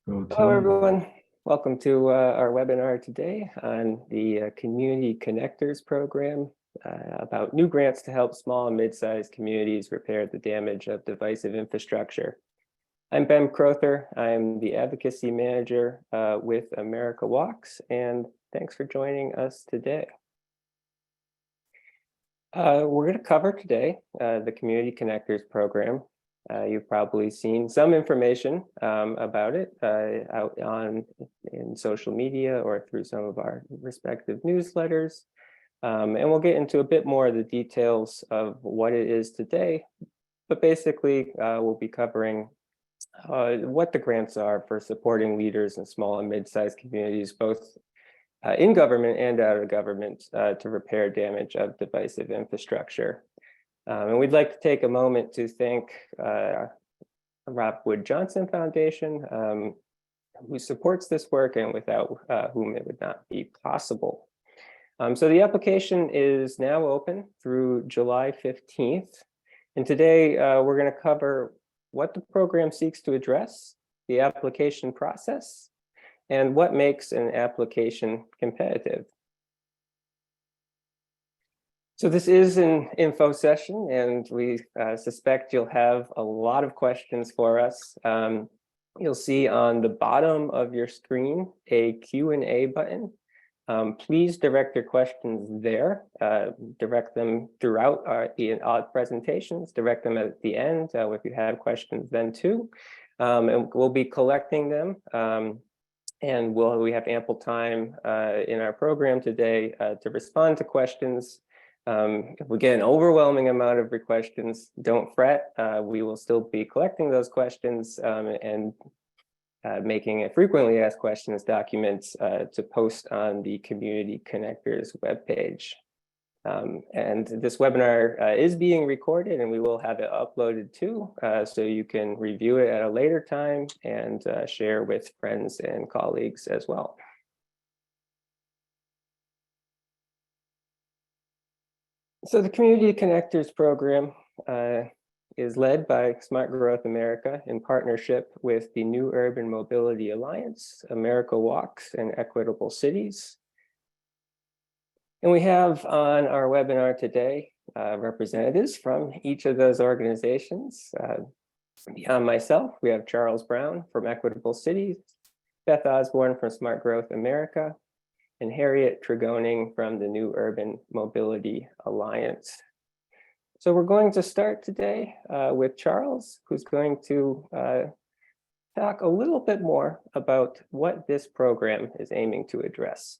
Go Hello, team. everyone. Welcome to our webinar today on the Community Connectors program about new grants to help small and mid-sized communities repair the damage of divisive infrastructure. I'm Ben Crowther. I'm the Advocacy Manager with America Walks, and thanks for joining us today. We're going to cover today the Community Connectors program. You've probably seen some information about it out in social media or through some of our respective newsletters. And we'll get into a bit more of the details of what it is today. But basically, we'll be covering what the grants are for supporting leaders in small and mid-sized communities, both in government and out of government, to repair damage of divisive infrastructure. And we'd like to take a moment to thank Rob Wood Johnson Foundation, who supports this work and without whom it would not be possible. So the application is now open through July 15th. And today we're going to cover what the program seeks to address, the application process, and what makes an application competitive. So this is an info session, and we suspect you'll have a lot of questions for us. You'll see on the bottom of your screen a Q&A button. Please direct your questions there. Direct them throughout the presentations. Direct them at the end if you have questions then too. And we'll be collecting them. And we have ample time in our program today to respond to questions. If we get an overwhelming amount of questions, don't fret. We will still be collecting those questions and making a frequently asked questions documents to post on the Community Connectors webpage. And this webinar is being recorded, and we will have it uploaded too, so you can review it at a later time and share with friends and colleagues as well. So the Community Connectors program is led by Smart Growth America in partnership with the New Urban Mobility Alliance, America Walks, and Equitable Cities. And we have on our webinar today representatives from each of those organizations. Beyond myself, we have Charles Brown from Equitable Cities, Beth Osborne from Smart Growth America, and Harriet Tregoning from the New Urban Mobility Alliance. So we're going to start today with Charles, who's going to talk a little bit more about what this program is aiming to address.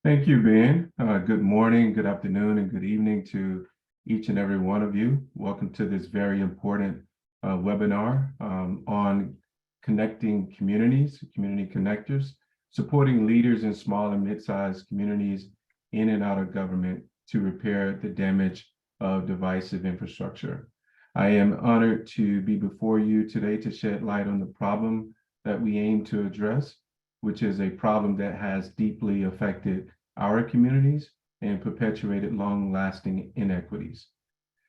Thank you, Ben. Good morning, good afternoon, and good evening to each and every one of you. Welcome to this very important webinar on connecting communities, community connectors, supporting leaders in small and mid-sized communities in and out of government to repair the damage of divisive infrastructure. I am honored to be before you today to shed light on the problem that we aim to address, which is a problem that has deeply affected our communities and perpetuated long-lasting inequities.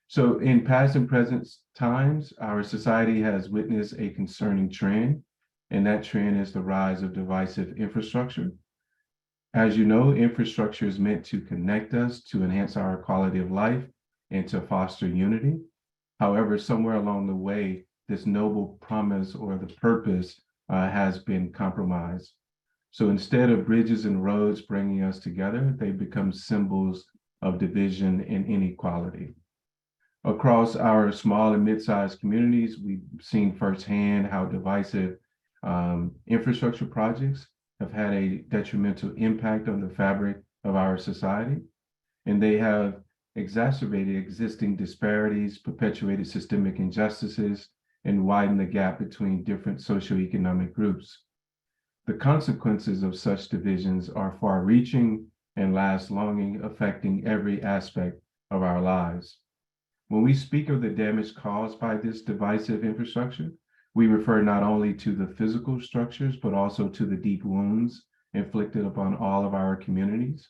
So in past and present times, our society has witnessed a concerning trend, and that trend is the rise of divisive infrastructure. As you know, infrastructure is meant to connect us, to enhance our quality of life, and to foster unity. However, somewhere along the way, this noble promise or the purpose has been compromised. So instead of bridges and roads bringing us together, they become symbols of division and inequality. Across our small and mid-sized communities, we've seen firsthand how divisive infrastructure projects have had a detrimental impact on the fabric of our society, and they have exacerbated existing disparities, perpetuated systemic injustices, and widened the gap between different socioeconomic groups. The consequences of such divisions are far-reaching and last-longing, affecting every aspect of our lives. When we speak of the damage caused by this divisive infrastructure, we refer not only to the physical structures, but also to the deep wounds inflicted upon all of our communities.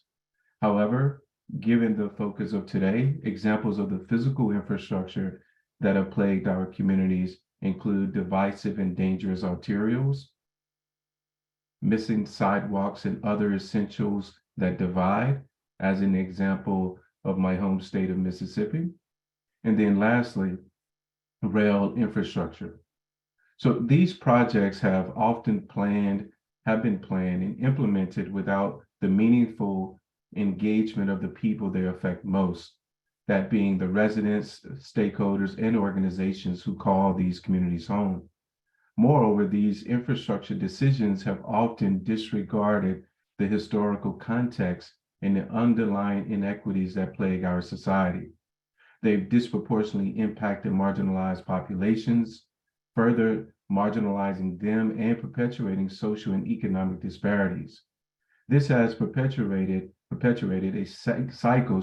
However, given the focus of today, examples of the physical infrastructure that have plagued our communities include divisive and dangerous arterials, missing sidewalks and other essentials that divide, as an example of my home state of Mississippi. And then lastly, rail infrastructure. So these projects have been planned and implemented without the meaningful engagement of the people they affect most, that being the residents, stakeholders, and organizations who call these communities home. Moreover, these infrastructure decisions have often disregarded the historical context and the underlying inequities that plague our society. They've disproportionately impacted marginalized populations, further marginalizing them and perpetuating social and economic disparities. This has perpetuated a cycle,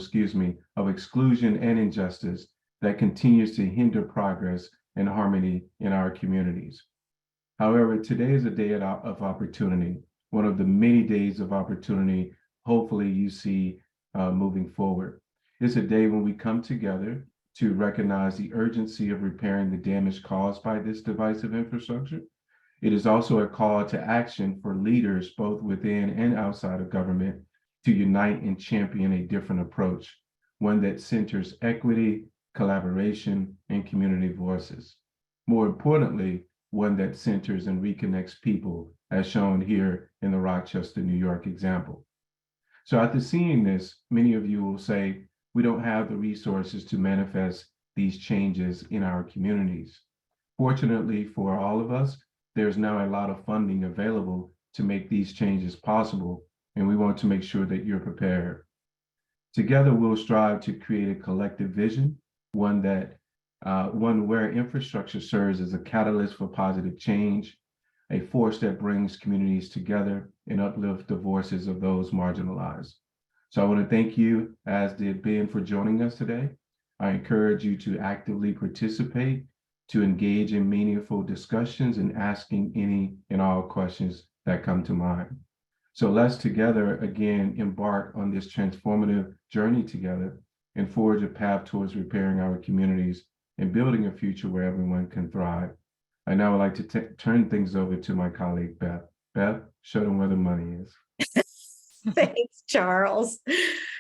of exclusion and injustice that continues to hinder progress and harmony in our communities. However, today is a day of opportunity, one of the many days of opportunity, hopefully you see moving forward. It's a day when we come together to recognize the urgency of repairing the damage caused by this divisive infrastructure. It is also a call to action for leaders, both within and outside of government, to unite and champion a different approach, one that centers equity, collaboration, and community voices. More importantly, one that centers and reconnects people, as shown here in the Rochester, New York example. So after seeing this, many of you will say, we don't have the resources to manifest these changes in our communities. Fortunately for all of us, there's now a lot of funding available to make these changes possible, and we want to make sure that you're prepared. Together, we'll strive to create a collective vision, one where infrastructure serves as a catalyst for positive change, a force that brings communities together and uplift the voices of those marginalized. So I want to thank you, as did Ben, for joining us today. I encourage you to actively participate, to engage in meaningful discussions and asking any and all questions that come to mind. So let's together again embark on this transformative journey together and forge a path towards repairing our communities and building a future where everyone can thrive. I now would like to turn things over to my colleague, Beth. Beth, show them where the money is. Thanks, Charles.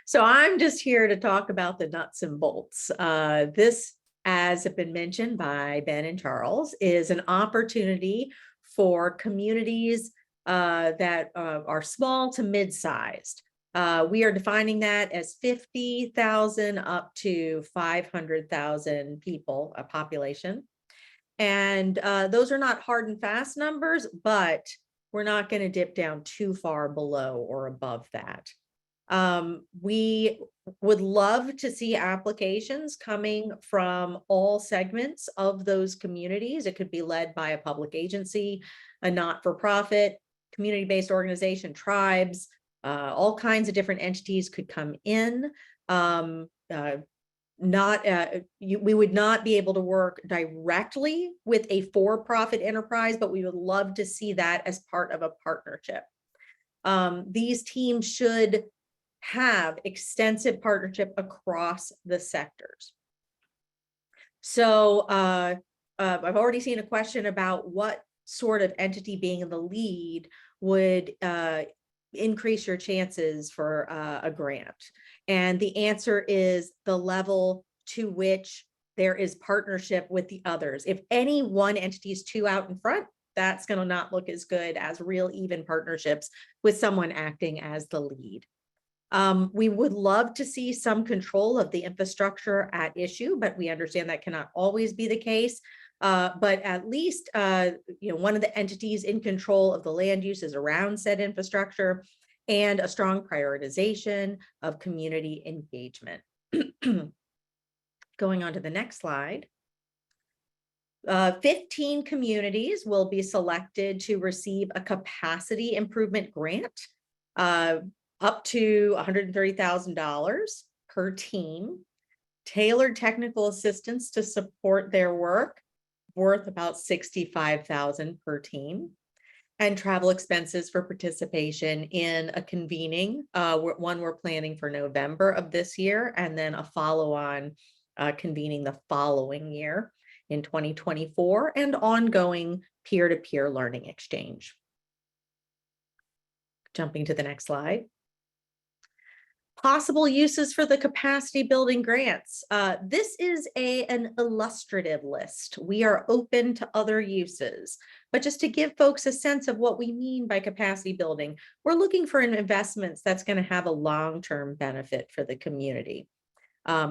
So I'm just here to talk about the nuts and bolts. This, as have been mentioned by Ben and Charles, is an opportunity for communities that are small to mid-sized. We are defining that as 50,000 up to 500,000 people, a population. And those are not hard and fast numbers, but we're not going to dip down too far below or above that. We would love to see applications coming from all segments of those communities. It could be led by a public agency, a not-for-profit, community-based organization, tribes, all kinds of different entities could come in. We would not be able to work directly with a for-profit enterprise, but we would love to see that as part of a partnership. These teams should have extensive partnership across the sectors. So I've already seen a question about what sort of entity being in the lead would increase your chances for a grant. And the answer is the level to which there is partnership with the others. If any one entity is too out in front, that's going to not look as good as real even partnerships with someone acting as the lead. We would love to see some control of the infrastructure at issue, but we understand that cannot always be the case. But at least one of the entities in control of the land uses around said infrastructure, and a strong prioritization of community engagement. Going on to the next slide. 15 communities will be selected to receive a capacity improvement grant, up to $130,000 per team, tailored technical assistance to support their work, worth about $65,000 per team, and travel expenses for participation in a convening, one we're planning for November of this year, and then a follow-on convening the following year. in 2024 and ongoing peer-to-peer learning exchange. Jumping to the next slide. Possible uses for the capacity building grants. This is an illustrative list. We are open to other uses, but just to give folks a sense of what we mean by capacity building, we're looking for investments that's going to have a long-term benefit for the community.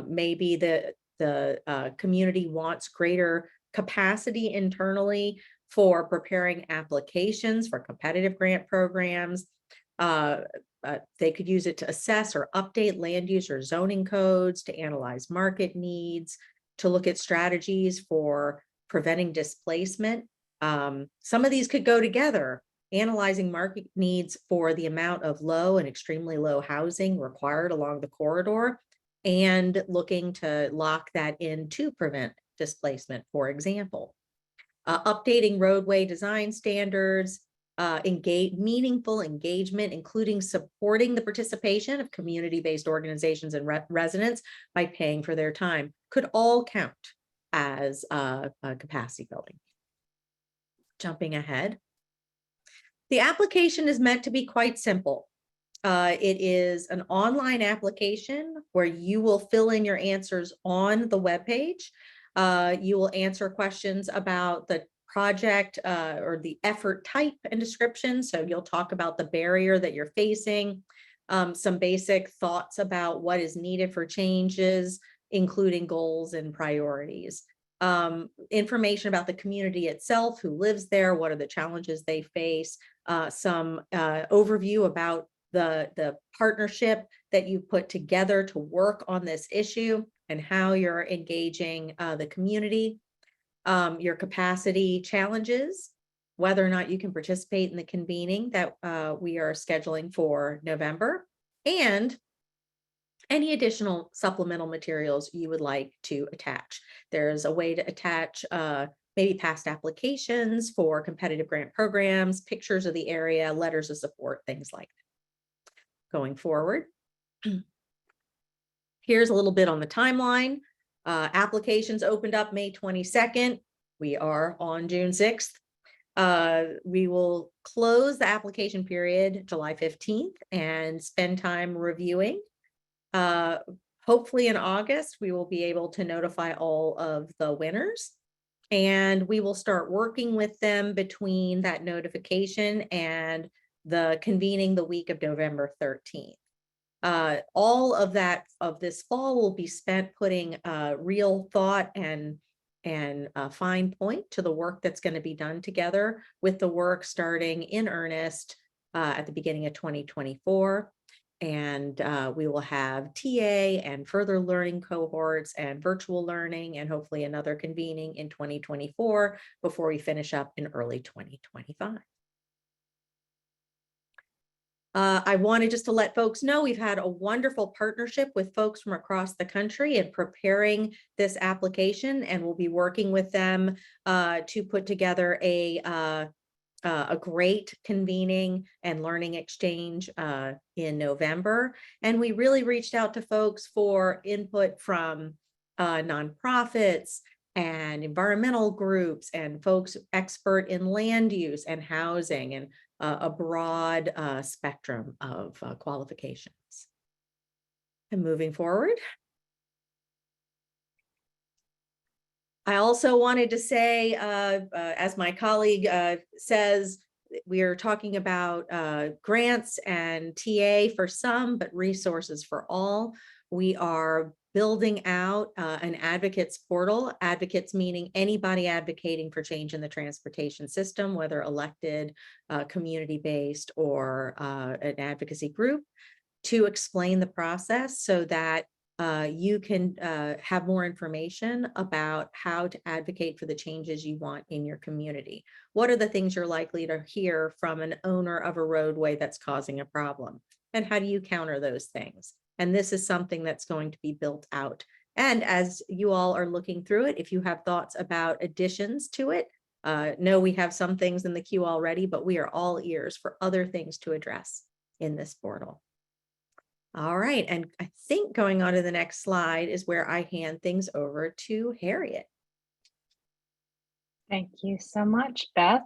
Maybe the community wants greater capacity internally for preparing applications for competitive grant programs. They could use it to assess or update land use or zoning codes, to analyze market needs, to look at strategies for preventing displacement. Some of these could go together, analyzing market needs for the amount of low and extremely low housing required along the corridor, and looking to lock that in to prevent displacement, for example. Updating roadway design standards, meaningful engagement, including supporting the participation of community-based organizations and residents by paying for their time, could all count as a capacity building. Jumping ahead. The application is meant to be quite simple. It is an online application where you will fill in your answers on the webpage. You will answer questions about the project or the effort type and description. So you'll talk about the barrier that you're facing, some basic thoughts about what is needed for changes, including goals and priorities. Information about the community itself, who lives there, what are the challenges they face, some overview about the partnership that you put together to work on this issue and how you're engaging the community, your capacity challenges, whether or not you can participate in the convening that we are scheduling for November, and any additional supplemental materials you would like to attach. There's a way to attach maybe past applications for competitive grant programs, pictures of the area, letters of support, things like that. Going forward, here's a little bit on the timeline. Applications opened up May 22nd. We are on June 6th. We will close the application period July 15th and spend time reviewing. Hopefully in August, we will be able to notify all of the winners, and we will start working with them between that notification and the convening the week of November 13th. All of this fall will be spent putting real thought and fine point to the work that's going to be done together, with the work starting in earnest at the beginning of 2024. And we will have TA and further learning cohorts and virtual learning, and hopefully another convening in 2024 before we finish up in early 2025. I wanted just to let folks know we've had a wonderful partnership with folks from across the country in preparing this application, and we'll be working with them to put together a great convening and learning exchange in November. And we really reached out to folks for input from nonprofits and environmental groups and folks expert in land use and housing, and a broad spectrum of qualifications. And moving forward, I also wanted to say, as my colleague says, we are talking about grants and TA for some, but resources for all. We are building out an advocates portal, advocates meaning anybody advocating for change in the transportation system, whether elected, community-based, or an advocacy group, to explain the process so that you can have more information about how to advocate for the changes you want in your community. What are the things you're likely to hear from an owner of a roadway that's causing a problem? And how do you counter those things? And this is something that's going to be built out. And as you all are looking through it, if you have thoughts about additions to it, know we have some things in the queue already, but we are all ears for other things to address in this portal. All right, and I think going on to the next slide is where I hand things over to Harriet. Thank you so much, Beth.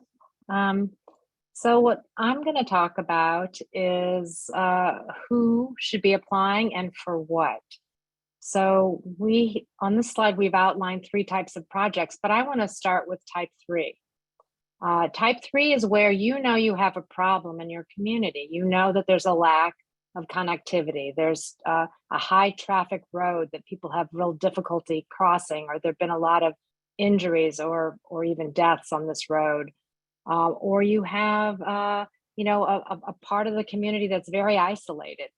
So what I'm going to talk about is who should be applying and for what. So on this slide, we've outlined 3 types of projects, but I want to start with type 3. Type 3 is where you know you have a problem in your community. You know that there's a lack of connectivity. There's a high traffic road that people have real difficulty crossing, or there've been a lot of injuries or even deaths on this road. Or you have a part of the community that's very isolated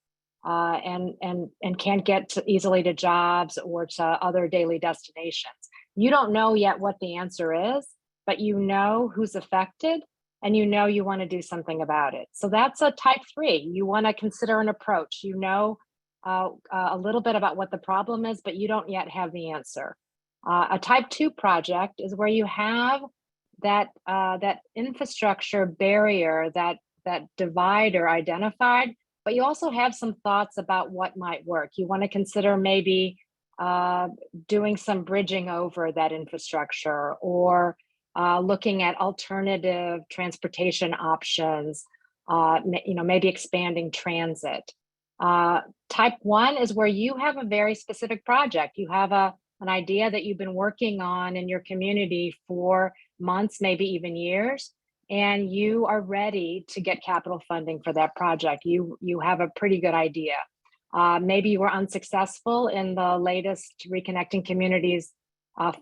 and can't get easily to jobs or to other daily destinations. You don't know yet what the answer is, but you know who's affected and you know you want to do something about it. So that's a type 3. You want to consider an approach. You know a little bit about what the problem is, but you don't yet have the answer. A type 2 project is where you have that infrastructure barrier, that divider identified, but you also have some thoughts about what might work. You want to consider maybe doing some bridging over that infrastructure, or looking at alternative transportation options, maybe expanding transit. Type 1 is where you have a very specific project. You have an idea that you've been working on in your community for months, maybe even years, and you are ready to get capital funding for that project. You have a pretty good idea. Maybe you were unsuccessful in the latest Reconnecting Communities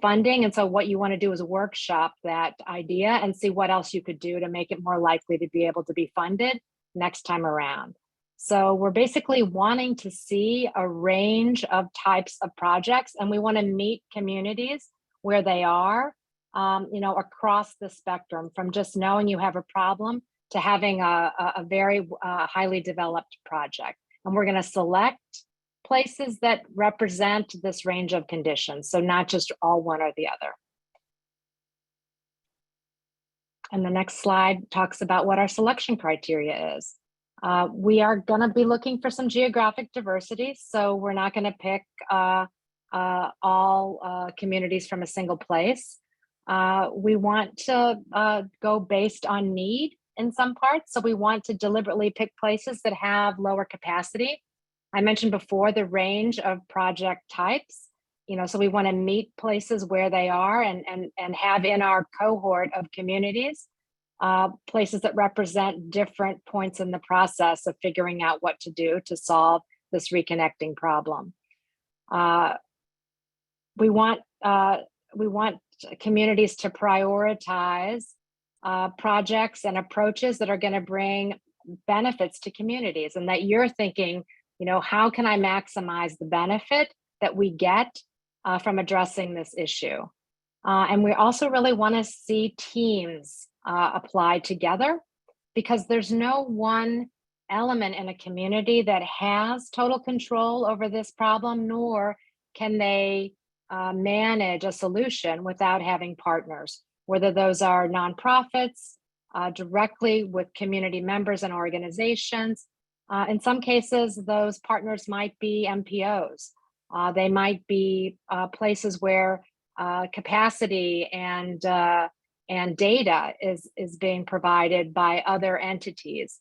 funding, and so what you want to do is workshop that idea and see what else you could do to make it more likely to be able to be funded next time around. So we're basically wanting to see a range of types of projects, and we want to meet communities where they are, across the spectrum, from just knowing you have a problem to having a very highly developed project. And we're going to select places that represent this range of conditions, so not just all one or the other. And the next slide talks about what our selection criteria is. We are going to be looking for some geographic diversity, so we're not going to pick all communities from a single place. We want to go based on need in some parts, so we want to deliberately pick places that have lower capacity. I mentioned before the range of project types, so we want to meet places where they are and have in our cohort of communities places that represent different points in the process of figuring out what to do to solve this reconnecting problem. We want communities to prioritize projects and approaches that are going to bring benefits to communities, and that you're thinking, how can I maximize the benefit that we get from addressing this issue? And we also really want to see teams apply together, because there's no one element in a community that has total control over this problem, nor can they manage a solution without having partners, whether those are nonprofits, directly with community members and organizations. In some cases, those partners might be MPOs. They might be places where capacity and data is being provided by other entities.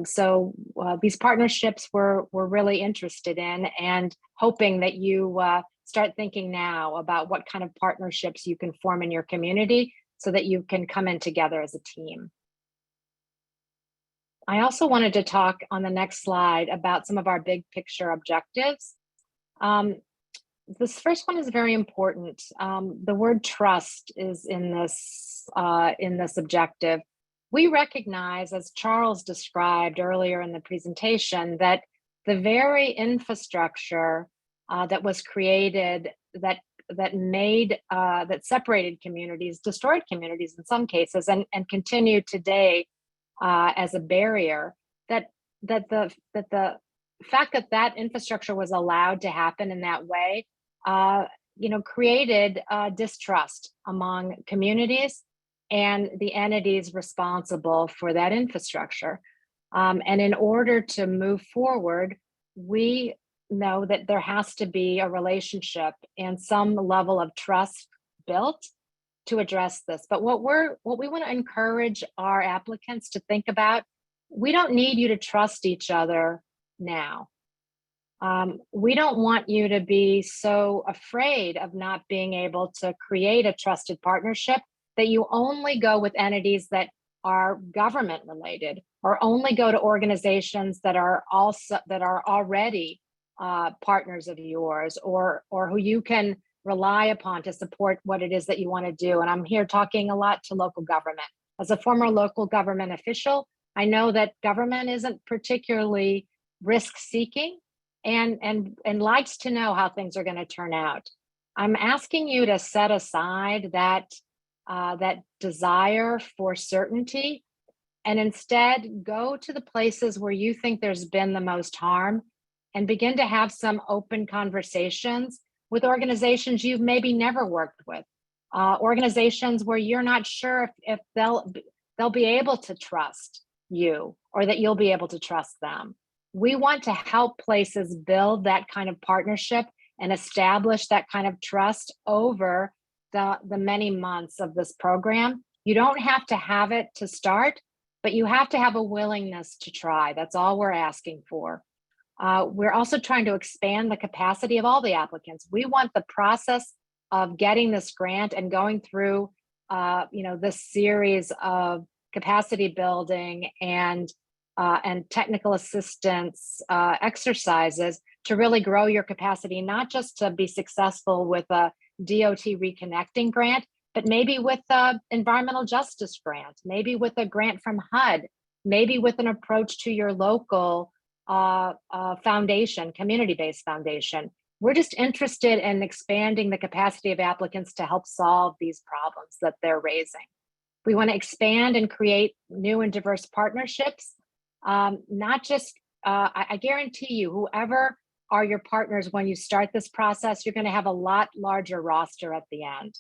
So these partnerships we're really interested in, and hoping that you start thinking now about what kind of partnerships you can form in your community so that you can come in together as a team. I also wanted to talk on the next slide about some of our big picture objectives. This first one is very important. The word trust is in this objective. We recognize, as Charles described earlier in the presentation, that the very infrastructure that was created that separated communities, destroyed communities in some cases, and continue today as a barrier, that the fact that infrastructure was allowed to happen in that way, created distrust among communities and the entities responsible for that infrastructure. And in order to move forward, we know that there has to be a relationship and some level of trust built to address this. But what we want to encourage our applicants to think about, we don't need you to trust each other now. We don't want you to be so afraid of not being able to create a trusted partnership that you only go with entities that are government related, or only go to organizations that are already partners of yours, or who you can rely upon to support what it is that you want to do. And I'm here talking a lot to local government. As a former local government official, I know that government isn't particularly risk seeking and likes to know how things are going to turn out. I'm asking you to set aside that desire for certainty, and instead go to the places where you think there's been the most harm and begin to have some open conversations with organizations you've maybe never worked with, organizations where you're not sure if they'll be able to trust you, or that you'll be able to trust them. We want to help places build that kind of partnership and establish that kind of trust over the many months of this program. You don't have to have it to start, but you have to have a willingness to try. That's all we're asking for. We're also trying to expand the capacity of all the applicants. We want the process of getting this grant and going through this series of capacity building and technical assistance exercises to really grow your capacity, not just to be successful with a DOT reconnecting grant, but maybe with an environmental justice grant, maybe with a grant from HUD, maybe with an approach to your local foundation, community-based foundation. We're just interested in expanding the capacity of applicants to help solve these problems that they're raising. We want to expand and create new and diverse partnerships. Not just, I guarantee you, whoever are your partners when you start this process, you're going to have a lot larger roster at the end.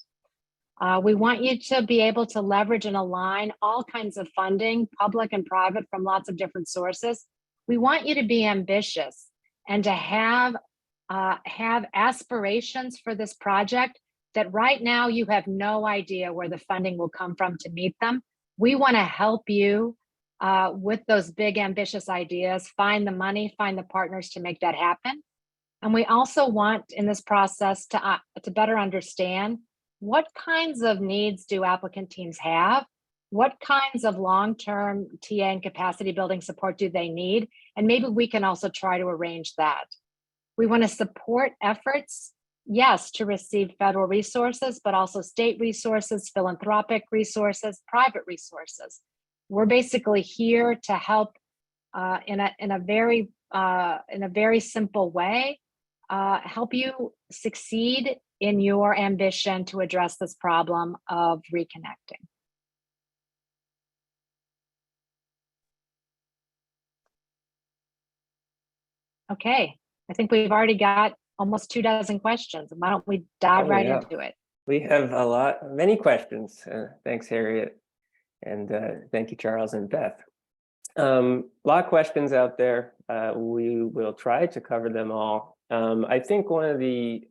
We want you to be able to leverage and align all kinds of funding, public and private, from lots of different sources. We want you to be ambitious and to have aspirations for this project that right now you have no idea where the funding will come from to meet them. We want to help you with those big, ambitious ideas, find the money, find the partners to make that happen. And we also want in this process to better understand what kinds of needs do applicant teams have? What kinds of long-term TA and capacity building support do they need? And maybe we can also try to arrange that. We want to support efforts, yes, to receive federal resources, but also state resources, philanthropic resources, private resources. We're basically here to help in a very simple way, help you succeed in your ambition to address this problem of reconnecting. Okay, I think we've already got almost 24 questions. Why don't we dive right into it? We have many questions. Thanks, Harriet. And thank you, Charles and Beth. A lot of questions out there. We will try to cover them all. I think one of the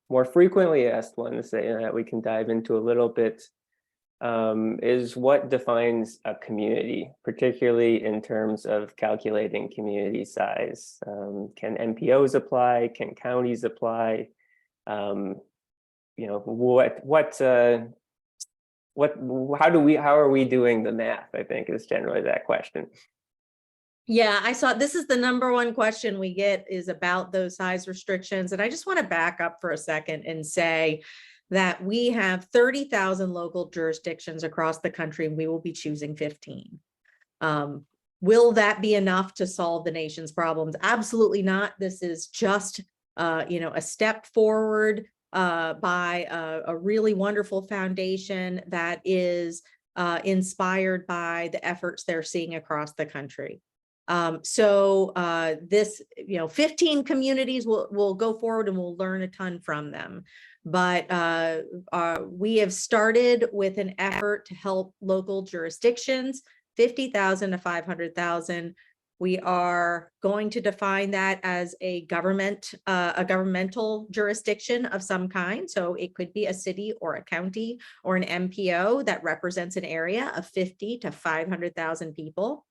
more frequently asked ones that we can dive into a little bit is what defines a community, particularly in terms of calculating community size. Can MPOs apply? Can counties apply? How are we doing the math? I think is generally that question. Yeah, I saw this is the #1 question we get is about those size restrictions. And I just want to back up for a second and say that we have 30,000 local jurisdictions across the country, and we will be choosing 15. Will that be enough to solve the nation's problems? Absolutely not. This is just a step forward by a really wonderful foundation that is inspired by the efforts they're seeing across the country. This, 15 communities will go forward and we'll learn a ton from them. But we have started with an effort to help local jurisdictions, 50,000 to 500,000. We are going to define that as a governmental jurisdiction of some kind. So it could be a city or a county or an MPO that represents an area of 50 to 500,000 people.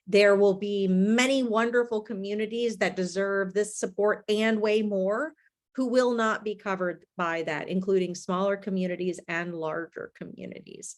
There will be many wonderful communities that deserve this support and way more, who will not be covered by that, including smaller communities and larger communities.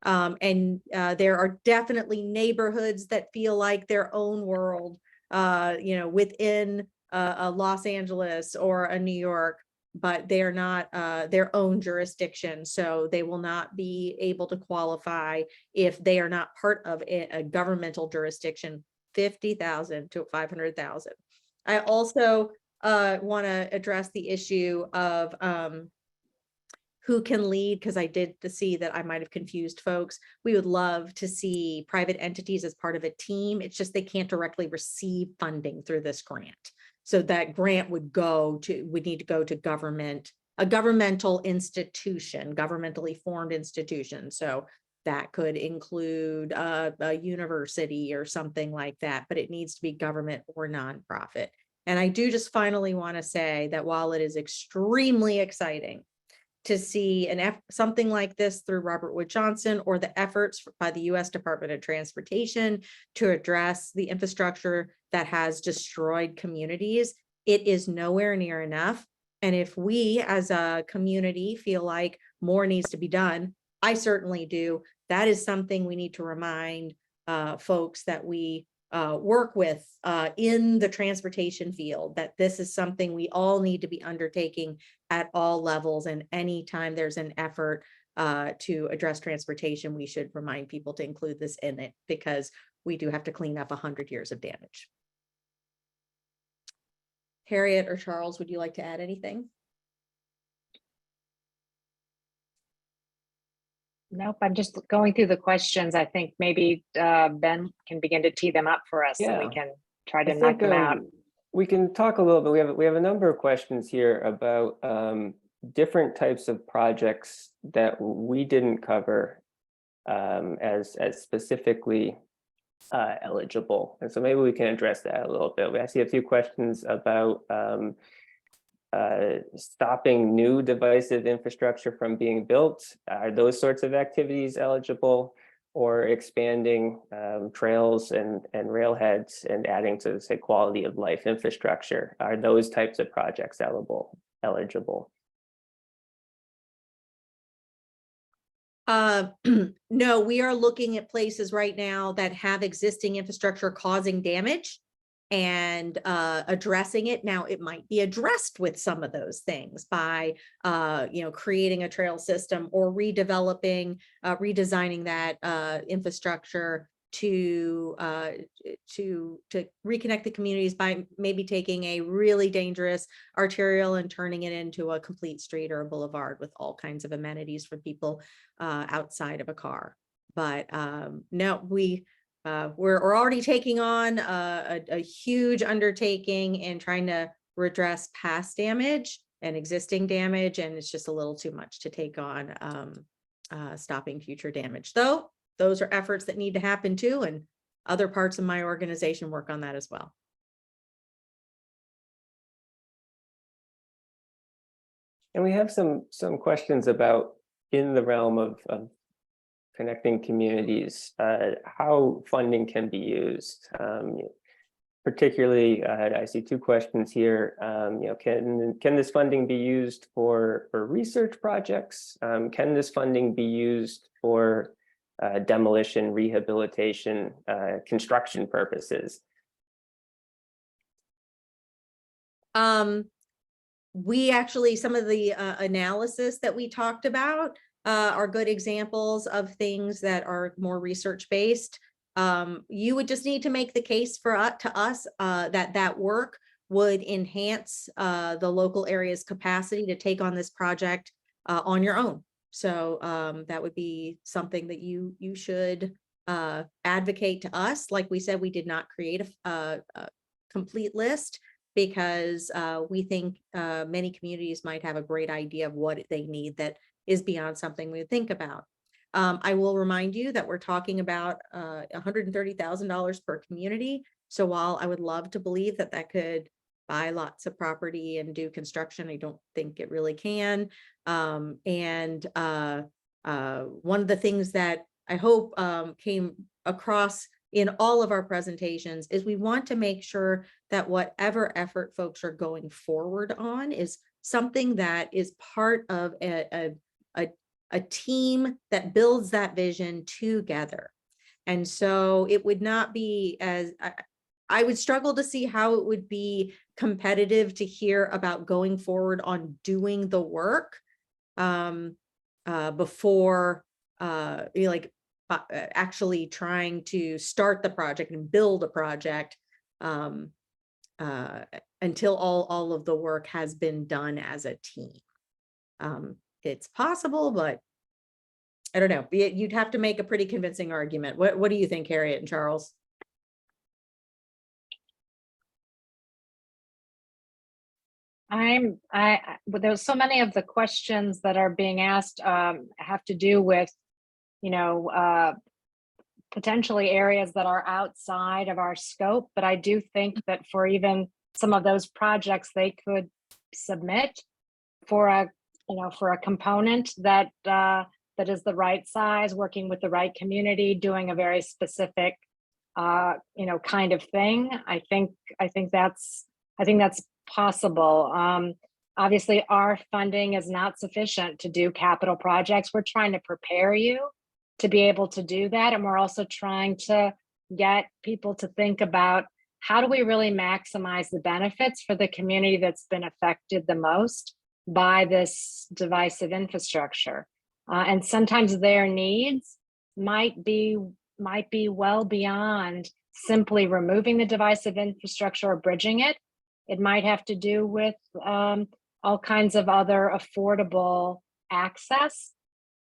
There are definitely neighborhoods that feel like their own world, within a Los Angeles or a New York, but they're not their own jurisdiction. So they will not be able to qualify if they are not part of a governmental jurisdiction, 50,000 to 500,000. I also want to address the issue of who can lead, because I did see that I might have confused folks. We would love to see private entities as part of a team. It's just they can't directly receive funding through this grant. So that grant would need to go to government, a governmental institution, governmentally formed institution. So that could include a university or something like that, but it needs to be government or nonprofit. And I do just finally want to say that while it is extremely exciting to see something like this through Robert Wood Johnson, or the efforts by the U.S. Department of Transportation to address the infrastructure that has destroyed communities, it is nowhere near enough. And if we as a community feel like more needs to be done, I certainly do. That is something we need to remind folks that we work with in the transportation field, that this is something we all need to be undertaking at all levels. And anytime there's an effort to address transportation, we should remind people to include this in it, because we do have to clean up 100 years of damage. Harriet or Charles, would you like to add anything? Nope, I'm just going through the questions. I think maybe Ben can begin to tee them up for us, and we can try to knock them out. We can talk a little bit. We have a number of questions here about different types of projects that we didn't cover as specifically eligible, and so maybe we can address that a little bit. I see a few questions about stopping new divisive infrastructure from being built. Are those sorts of activities eligible? Or expanding trails and railheads and adding to, say, quality of life infrastructure? Are those types of projects eligible? No, we are looking at places right now that have existing infrastructure causing damage and addressing it. Now, it might be addressed with some of those things by creating a trail system or redeveloping, redesigning that infrastructure to reconnect the communities by maybe taking a really dangerous arterial and turning it into a complete street or a boulevard with all kinds of amenities for people outside of a car. But no, we're already taking on a huge undertaking and trying to redress past damage and existing damage, and it's just a little too much to take on stopping future damage. Though those are efforts that need to happen too, and other parts of my organization work on that as well. And we have some questions about, in the realm of connecting communities, how funding can be used. Particularly, I see two questions here. Can this funding be used for research projects? Can this funding be used for demolition, rehabilitation, construction purposes? We actually, some of the analysis that we talked about are good examples of things that are more research-based. You would just need to make the case to us that work would enhance the local area's capacity to take on this project on your own. So that would be something that you should advocate to us. Like we said, we did not create a complete list, because we think many communities might have a great idea of what they need that is beyond something we think about. I will remind you that we're talking about $130,000 per community. So while I would love to believe that that could buy lots of property and do construction, I don't think it really can. One of the things that I hope came across in all of our presentations is we want to make sure that whatever effort folks are going forward on is something that is part of a team that builds that vision together. And so it would not be as, I would struggle to see how it would be competitive to hear about going forward on doing the work before actually trying to start the project and build a project until all of the work has been done as a team. It's possible, but I don't know. You'd have to make a pretty convincing argument. What do you think, Harriet and Charles? There's so many of the questions that are being asked have to do with, potentially areas that are outside of our scope. But I do think that for even some of those projects, they could submit for a component that is the right size, working with the right community, doing a very specific, kind of thing. I think that's possible. Obviously, our funding is not sufficient to do capital projects. We're trying to prepare you to be able to do that. And we're also trying to get people to think about how do we really maximize the benefits for the community that's been affected the most by this divisive infrastructure. And sometimes their needs might be well beyond simply removing the divisive infrastructure or bridging it. It might have to do with all kinds of other affordable access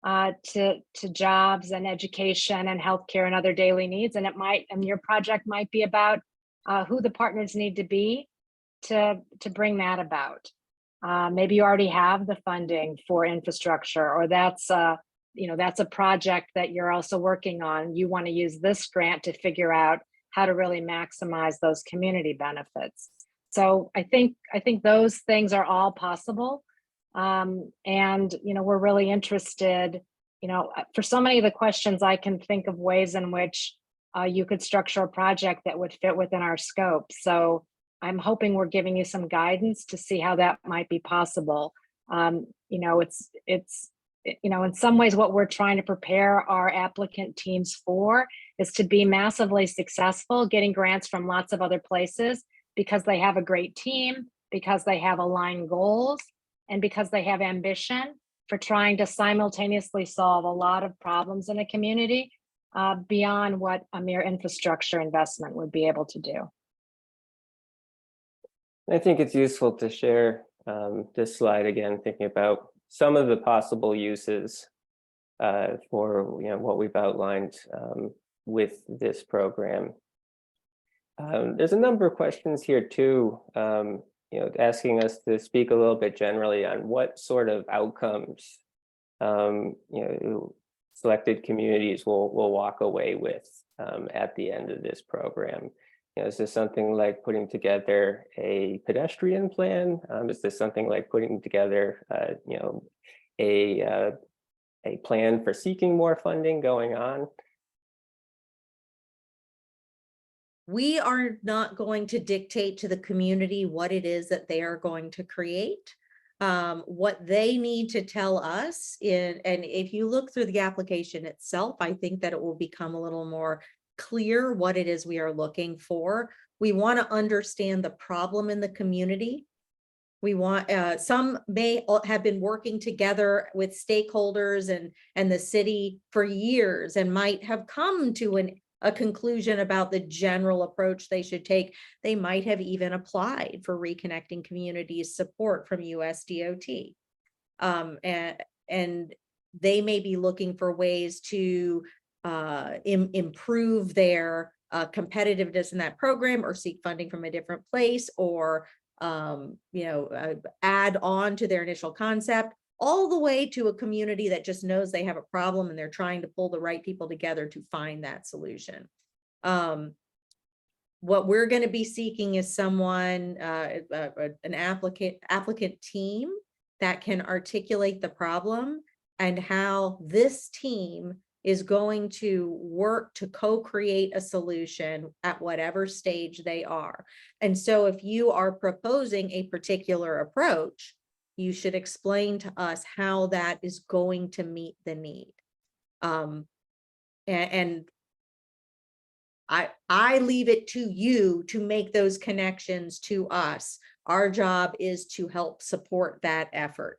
to jobs and education and healthcare and other daily needs. And your project might be about who the partners need to be to bring that about. Maybe you already have the funding for infrastructure, or that's a project that you're also working on. You want to use this grant to figure out how to really maximize those community benefits. So I think those things are all possible. And we're really interested, for so many of the questions, I can think of ways in which you could structure a project that would fit within our scope. So I'm hoping we're giving you some guidance to see how that might be possible. It's in some ways what we're trying to prepare our applicant teams for is to be massively successful, getting grants from lots of other places because they have a great team, because they have aligned goals, and because they have ambition for trying to simultaneously solve a lot of problems in a community beyond what a mere infrastructure investment would be able to do. I think it's useful to share this slide again, thinking about some of the possible uses for what we've outlined with this program. There's a number of questions here too, asking us to speak a little bit generally on what sort of outcomes selected communities will walk away with at the end of this program. Is this something like putting together a pedestrian plan? Is this something like putting together, a plan for seeking more funding going on? We are not going to dictate to the community what it is that they are going to create. What they need to tell us and if you look through the application itself, I think that it will become a little more clear what it is we are looking for. We want to understand the problem in the community. We want some may have been working together with stakeholders and the city for years and might have come to a conclusion about the general approach they should take. They might have even applied for Reconnecting Communities support from USDOT. And they may be looking for ways to improve their competitiveness in that program, or seek funding from a different place, or add on to their initial concept, all the way to a community that just knows they have a problem and they're trying to pull the right people together to find that solution. What we're going to be seeking is someone, an applicant team that can articulate the problem and how this team is going to work to co-create a solution at whatever stage they are. And so if you are proposing a particular approach, you should explain to us how that is going to meet the need. And I leave it to you to make those connections to us. Our job is to help support that effort.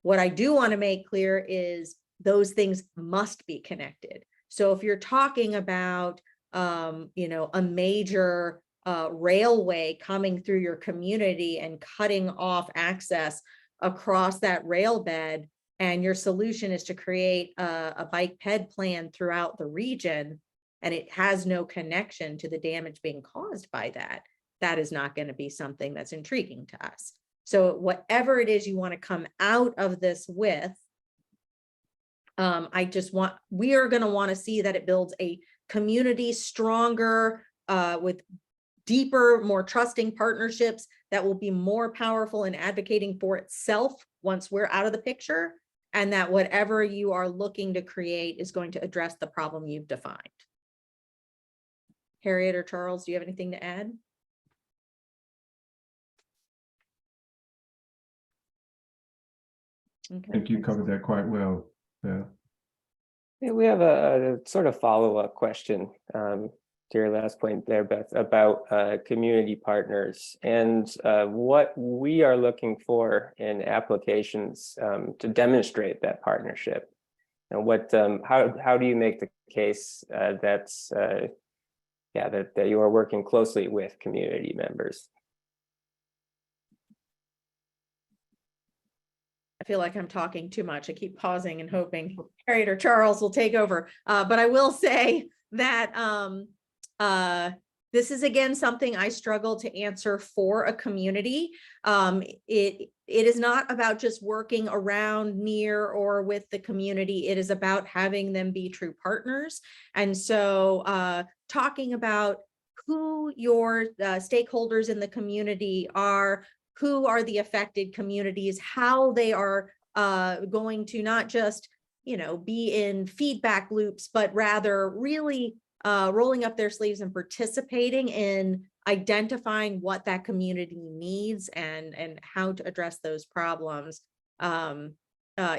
What I do want to make clear is those things must be connected. So if you're talking about, a major railway coming through your community and cutting off access across that rail bed, and your solution is to create a bike ped plan throughout the region, and it has no connection to the damage being caused by that, that is not going to be something that's intriguing to us. So whatever it is you want to come out of this with, we are going to want to see that it builds a community stronger, with deeper, more trusting partnerships that will be more powerful in advocating for itself once we're out of the picture, and that whatever you are looking to create is going to address the problem you've defined. Harriet or Charles, do you have anything to add? Okay. I think you covered that quite well. Yeah. Yeah, we have a sort of follow-up question to your last point there, Beth, about community partners and what we are looking for in applications to demonstrate that partnership. And what, how do you make the case that you are working closely with community members? I feel like I'm talking too much. I keep pausing and hoping Harriet or Charles will take over. But I will say that this is, again, something I struggle to answer for a community. It is not about just working around, near, or with the community. It is about having them be true partners. And so talking about who your stakeholders in the community are, who are the affected communities, how they are going to not just, be in feedback loops, but rather really rolling up their sleeves and participating in identifying what that community needs and how to address those problems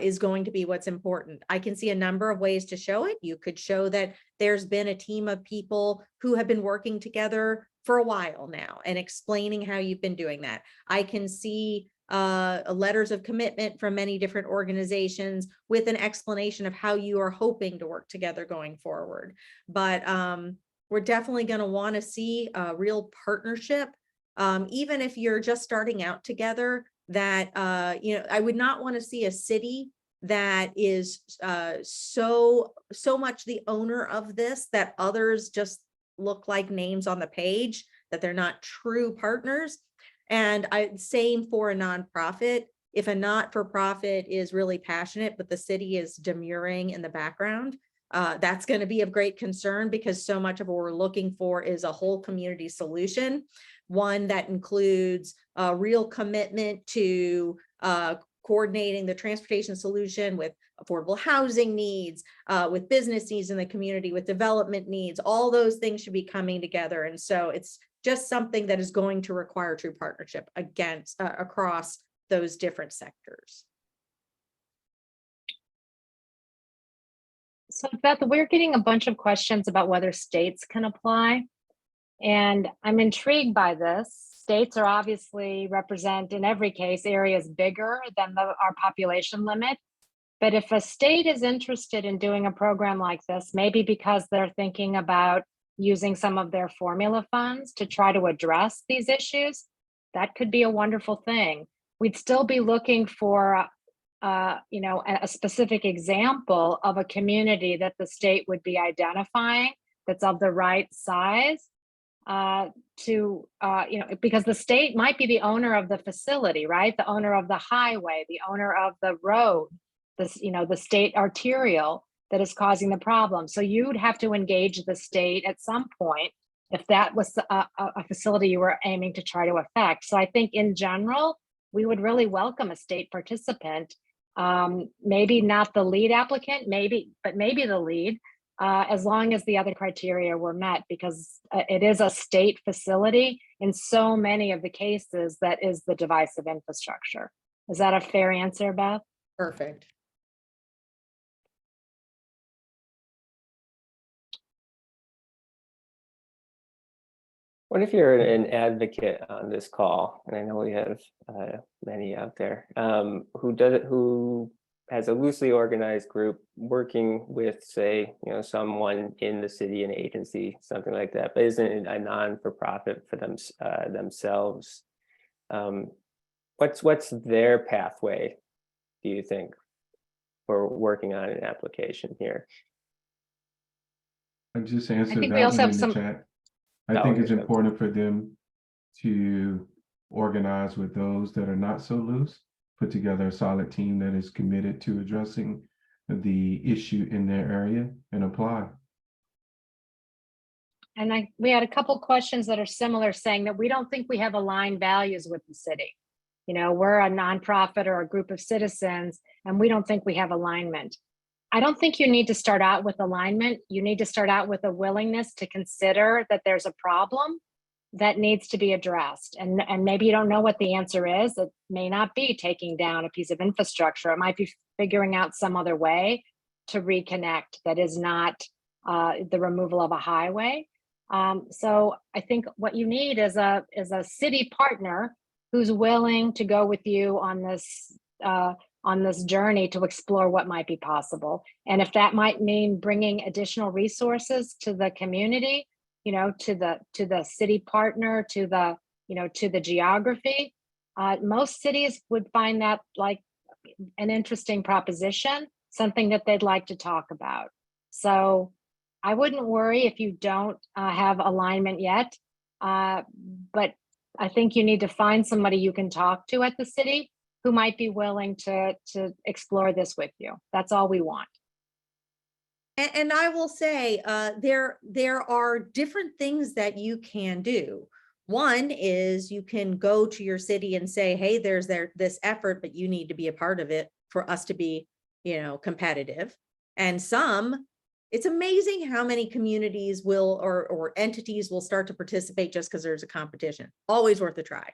is going to be what's important. I can see a number of ways to show it. You could show that there's been a team of people who have been working together for a while now and explaining how you've been doing that. I can see letters of commitment from many different organizations with an explanation of how you are hoping to work together going forward. But we're definitely going to want to see a real partnership, even if you're just starting out together. That I would not want to see a city that is so much the owner of this that others just look like names on the page, that they're not true partners. And same for a nonprofit. If a not-for-profit is really passionate, but the city is demurring in the background, that's going to be of great concern, because so much of what we're looking for is a whole community solution, one that includes a real commitment to coordinating the transportation solution with affordable housing needs, with business needs in the community, with development needs. All those things should be coming together. And so it's just something that is going to require true partnership across those different sectors. So Beth, we're getting a bunch of questions about whether states can apply. And I'm intrigued by this. States are obviously represent, in every case, areas bigger than our population limit. But if a state is interested in doing a program like this, maybe because they're thinking about using some of their formula funds to try to address these issues, that could be a wonderful thing. We'd still be looking for a specific example of a community that the state would be identifying that's of the right size. because the state might be the owner of the facility, right? The owner of the highway, the owner of the road, the state arterial that is causing the problem. So you'd have to engage the state at some point if that was a facility you were aiming to try to affect. So I think in general, we would really welcome a state participant, maybe not the lead applicant, but maybe the lead, as long as the other criteria were met, because it is a state facility in so many of the cases that is the divisive infrastructure. Is that a fair answer, Beth? Perfect. What if you're an advocate on this call, and I know we have many out there, who has a loosely organized group working with, say, someone in the city, an agency, something like that, but isn't a non-for-profit for themselves. What's their pathway, do you think, for working on an application here? I just answered think we that also one have in the chat. I think it's important for them to organize with those that are not so loose, put together a solid team that is committed to addressing the issue in their area and apply. And we had a couple questions that are similar, saying that we don't think we have aligned values with the city. We're a nonprofit or a group of citizens, and we don't think we have alignment. I don't think you need to start out with alignment. You need to start out with a willingness to consider that there's a problem that needs to be addressed. And maybe you don't know what the answer is. It may not be taking down a piece of infrastructure. It might be figuring out some other way to reconnect that is not the removal of a highway. So I think what you need is a city partner who's willing to go with you on this journey to explore what might be possible. And if that might mean bringing additional resources to the community, to the city partner, to the geography, most cities would find that like an interesting proposition, something that they'd like to talk about. So I wouldn't worry if you don't have alignment yet, but I think you need to find somebody you can talk to at the city who might be willing to explore this with you. That's all we want. And I will say, there are different things that you can do. One is you can go to your city and say, hey, there's this effort, but you need to be a part of it for us to be, competitive. And it's amazing how many communities will or entities will start to participate just because there's a competition. Always worth a try.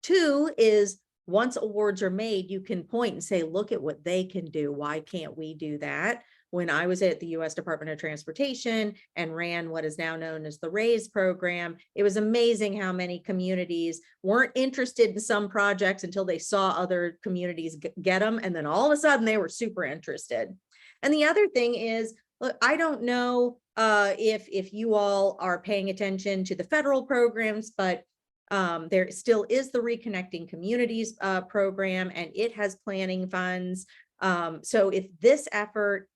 Two is, once awards are made, you can point and say, look at what they can do. Why can't we do that? When I was at the U.S. Department of Transportation and ran what is now known as the RAISE program, it was amazing how many communities weren't interested in some projects until they saw other communities get them. And then all of a sudden they were super interested. And the other thing is, look, I don't know if you all are paying attention to the federal programs, but there still is the Reconnecting Communities program, and it has planning funds. So if this effort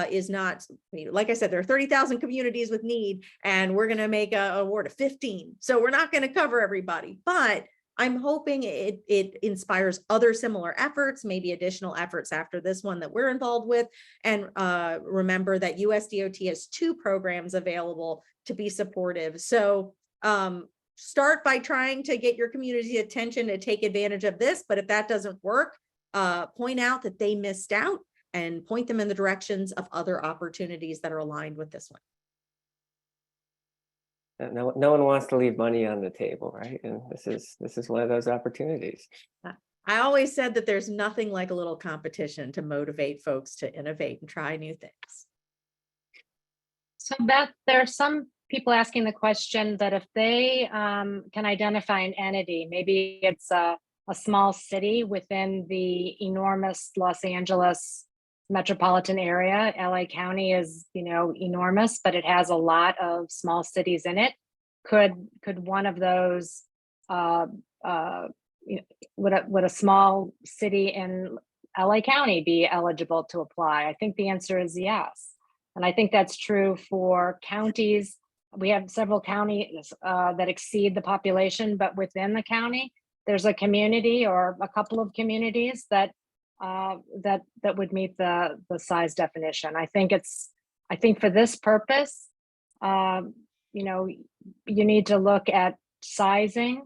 is not, like I said, there are 30,000 communities with need, and we're going to make an award of 15. So we're not going to cover everybody, but I'm hoping it inspires other similar efforts, maybe additional efforts after this one that we're involved with. And remember that USDOT has 2 programs available to be supportive. So start by trying to get your community's attention to take advantage of this. But if that doesn't work, point out that they missed out and point them in the directions of other opportunities that are aligned with this one. No one wants to leave money on the table, right? And this is one of those opportunities. I always said that there's nothing like a little competition to motivate folks to innovate and try new things. So Beth, there are some people asking the question that if they can identify an entity, maybe it's a small city within the enormous Los Angeles metropolitan area. LA County is, enormous, but it has a lot of small cities in it. Could one of those, would a small city in LA County be eligible to apply? I think the answer is yes. And I think that's true for counties we have several counties that exceed the population, but within the county, there's a community or a couple of communities that that would meet the size definition. I think for this purpose, you know, you need to look at sizing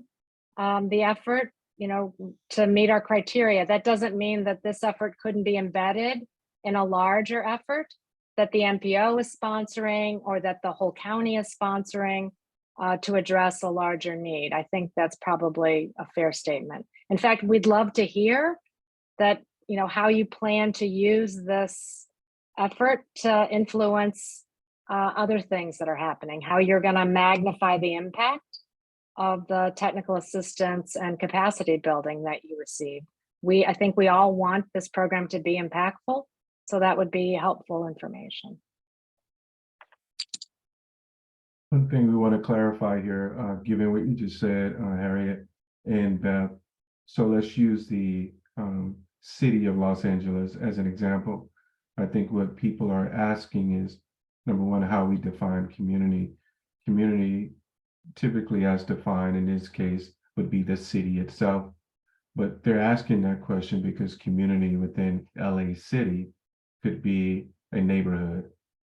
the effort, you know, to meet our criteria. That doesn't mean that this effort couldn't be embedded in a larger effort that the MPO is sponsoring or that the whole county is sponsoring to address a larger need. I think that's probably a fair statement. In fact, we'd love to hear that, you know, how you plan to use this effort to influence other things that are happening, how you're going to magnify the impact of the technical assistance and capacity building that you receive. I think we all want this program to be impactful, so that would be helpful information. One thing we want to clarify here, given what you just said, Harriet and Beth, so let's use the city of Los Angeles as an example. I think what people are asking is, number one, how we define community. Community typically as defined in this case would be the city itself, but they're asking that question because community within LA City could be a neighborhood.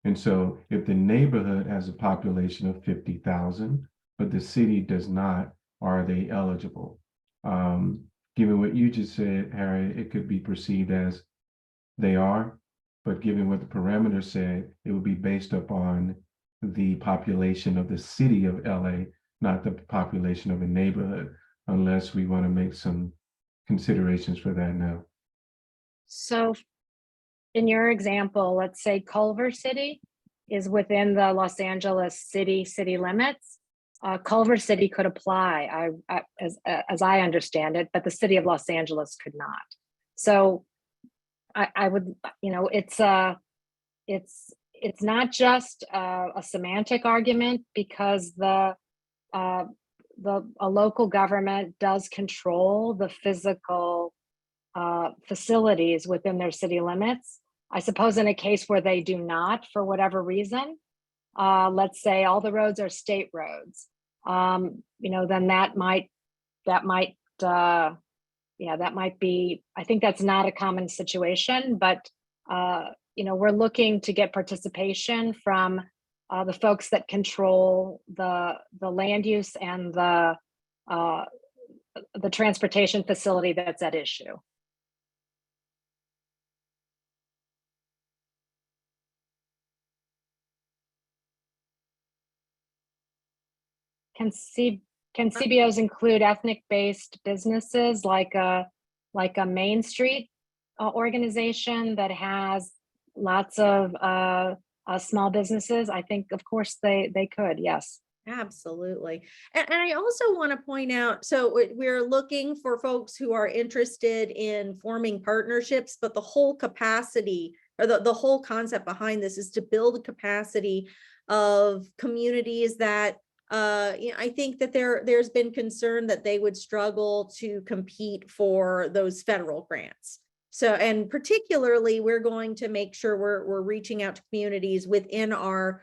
And so if the neighborhood has a population of 50,000, but the city does not, are they eligible? Given what you just said, Harry, it could be perceived as they are, but given what the parameter said, it would be based upon the population of the city of LA, not the population of a neighborhood, unless we want to make some considerations for that now. So in your example, let's say Culver City is within the Los Angeles city limits. Culver City could apply, as I understand it, but the city of Los Angeles could not. So I would, you know, it's not just a semantic argument, because a local government does control the physical facilities within their city limits. I suppose in a case where they do not, for whatever reason, let's say all the roads are state roads, you know, then that might be, I think that's not a common situation, but you know, we're looking to get participation from the folks that control the land use and the transportation facility that's at issue. Can CBOs include ethnic-based businesses like a Main Street organization that has lots of small businesses? I think, of course, they could. Yes. Absolutely. And I also want to point out, so we're looking for folks who are interested in forming partnerships, but the whole capacity or the whole concept behind this is to build capacity of communities that you know, I think that there's been concern that they would struggle to compete for those federal grants. So, and particularly, we're going to make sure we're reaching out to communities within our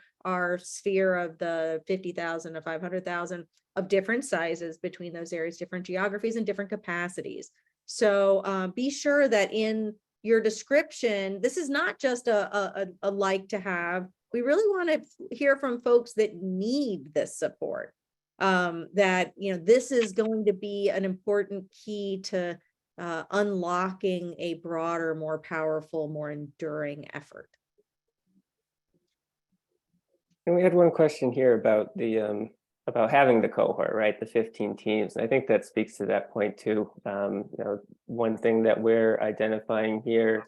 sphere of the 50,000 to 500,000 of different sizes between those areas, different geographies and different capacities. So be sure that in your description, this is not just a like to have. We really want to hear from folks that need this support, that, you know, this is going to be an important key to unlocking a broader, more powerful, more enduring effort. And we had one question here about the about having the cohort, right? The 15 teams. I think that speaks to that point too. You know, one thing that we're identifying here,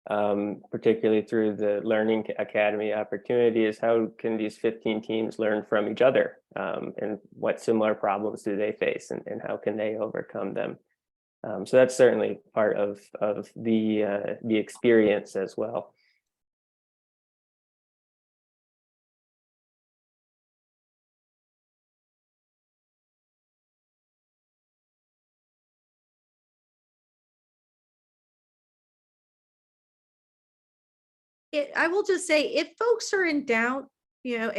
particularly through the Learning Academy opportunity, is how can these 15 teams learn from each other, and what similar problems do they face, and how can they overcome them? So that's certainly part of the experience as well. I will just say, if folks are in doubt, you know,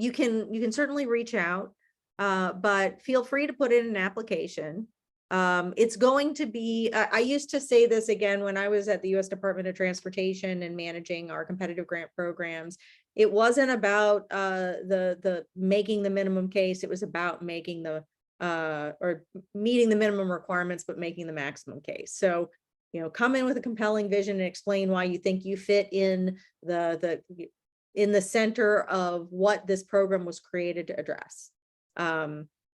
you can certainly reach out, but feel free to put in an application. It's going to be, I used to say this again when I was at the U.S. Department of Transportation and managing our competitive grant programs. It wasn't about the making the minimum case. It was about making the or meeting the minimum requirements, but making the maximum case. So, you know, come in with a compelling vision and explain why you think you fit in the center of what this program was created to address.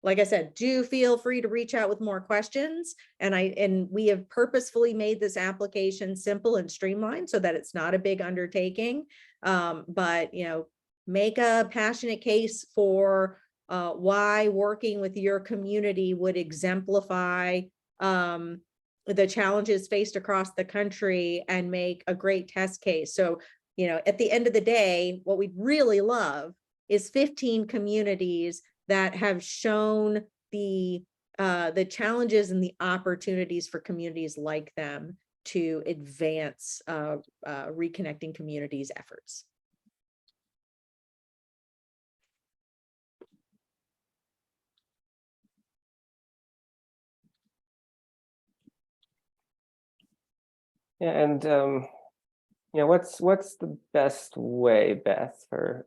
Like I said, do feel free to reach out with more questions. And we have purposefully made this application simple and streamlined so that it's not a big undertaking. But, you know, make a passionate case for why working with your community would exemplify the challenges faced across the country and make a great test case. So, you know, at the end of the day, what we'd really love is 15 communities that have shown the challenges and the opportunities for communities like them to advance reconnecting communities efforts. Yeah, and you know, what's the best way, Beth, for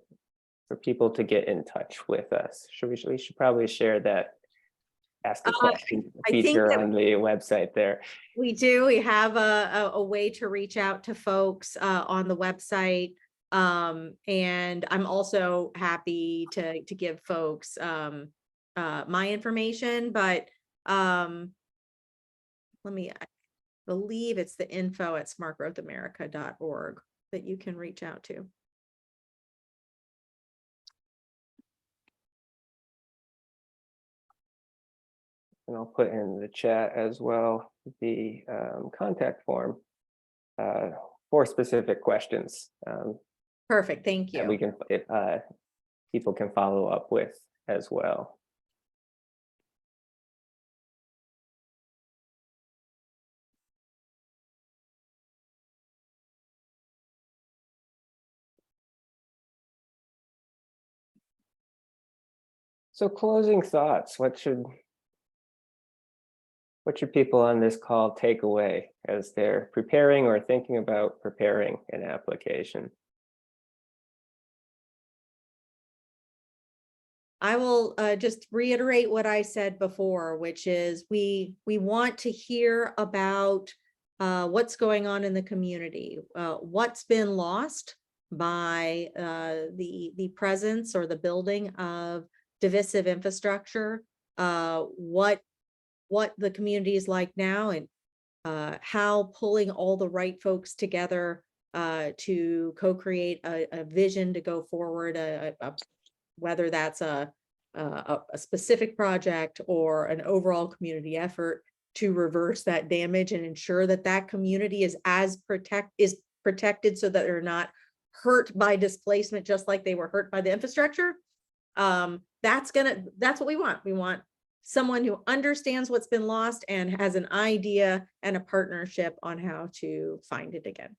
people to get in touch with us? We should probably share that ask a question feature on the website there. We do. We have a way to reach out to folks on the website. And I'm also happy to give folks my information, but I believe it's the info@smartgrowthamerica.org that you can reach out to. And I'll put in the chat as well the contact form for specific questions. Perfect, thank you. And we can, people can follow up with as well. So closing thoughts, what should people on this call take away as they're preparing or thinking about preparing an application? I will just reiterate what I said before, which is we want to hear about what's going on in the community, what's been lost by the presence or the building of divisive infrastructure, what the community is like now, and how pulling all the right folks together to co-create a vision to go forward, whether that's a specific project or an overall community effort to reverse that damage and ensure that that community is protected so that they're not hurt by displacement, just like they were hurt by the infrastructure. That's what we want. We want someone who understands what's been lost and has an idea and a partnership on how to find it again.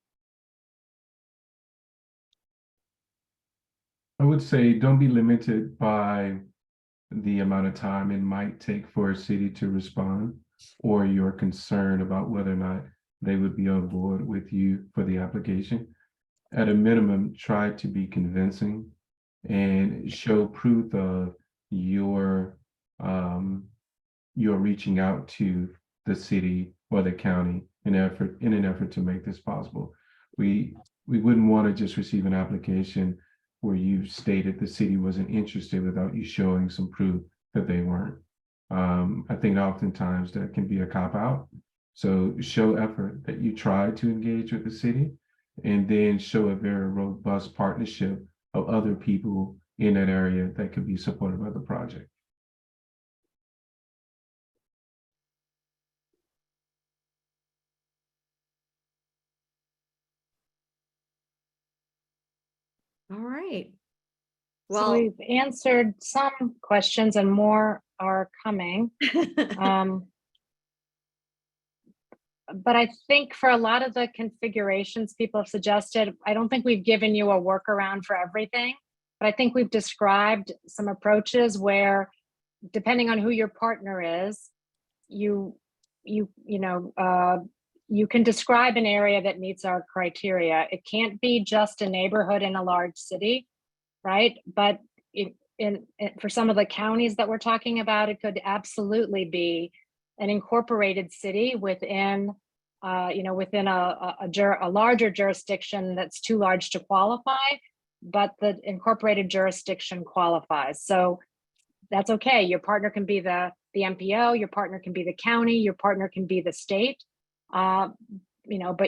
I would say don't be limited by the amount of time it might take for a city to respond, or your concern about whether or not they would be on board with you for the application. At a minimum, try to be convincing and show proof of your reaching out to the city or the county in an effort to make this possible. We wouldn't want to just receive an application where you stated the city wasn't interested without you showing some proof that they weren't. I think oftentimes that can be a cop-out. So show effort that you try to engage with the city, and then show a very robust partnership of other people in that area that could be supported by the project. All right. So Well, we've answered some questions and more are coming. But I think for a lot of the configurations people have suggested, I don't think we've given you a workaround for everything. But I think we've described some approaches where, depending on who your partner is, you can describe an area that meets our criteria. It can't be just a neighborhood in a large city, right? But for some of the counties that we're talking about, it could absolutely be an incorporated city within, within a larger jurisdiction that's too large to qualify, but the incorporated jurisdiction qualifies. So that's okay. Your partner can be the MPO, your partner can be the county, your partner can be the state, but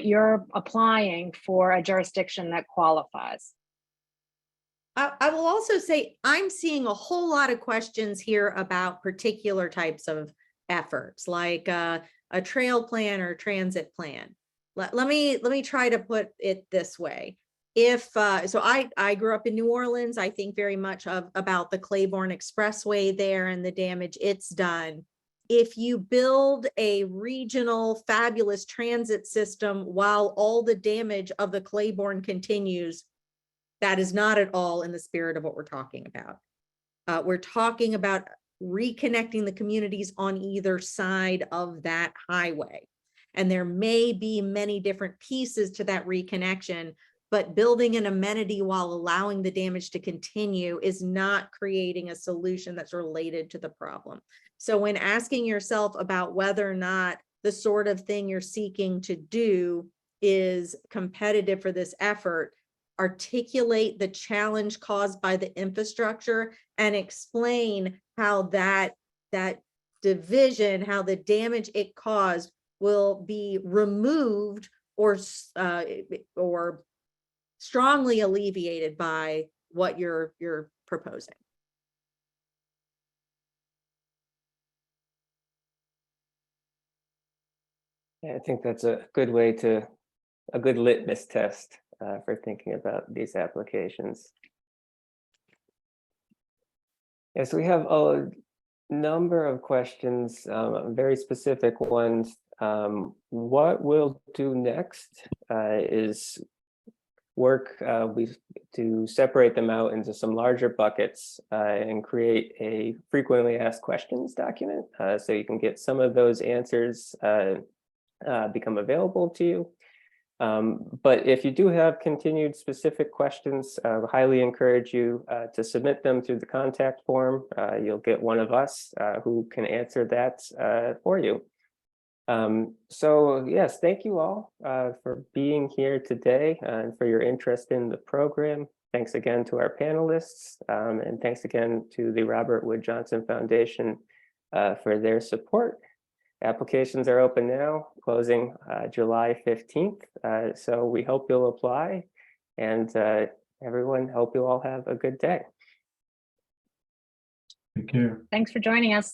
you're applying for a jurisdiction that qualifies. I will also say I'm seeing a whole lot of questions here about particular types of efforts, like a trail plan or transit plan. Let me try to put it this way. So I grew up in New Orleans. I think very much about the Claiborne Expressway there and the damage it's done. If you build a regional fabulous transit system while all the damage of the Claiborne continues, that is not at all in the spirit of what we're talking about. We're talking about reconnecting the communities on either side of that highway. And there may be many different pieces to that reconnection, but building an amenity while allowing the damage to continue is not creating a solution that's related to the problem. So when asking yourself about whether or not the sort of thing you're seeking to do is competitive for this effort, articulate the challenge caused by the infrastructure and explain how that division, how the damage it caused will be removed or strongly alleviated by what you're proposing. Yeah, I think that's a good way a good litmus test for thinking about these applications. Yes, we have a number of questions, very specific ones. What we'll do next is work to separate them out into some larger buckets and create a frequently asked questions document so you can get some of those answers become available to you. But if you do have continued specific questions, I highly encourage you to submit them through the contact form. You'll get one of us who can answer that for you. So yes, thank you all for being here today and for your interest in the program. Thanks again to our panelists, and thanks again to the Robert Wood Johnson Foundation for their support. Applications are open now, closing July 15th. So we hope you'll apply, and everyone, hope you all have a good day. Take care. Thanks for joining us.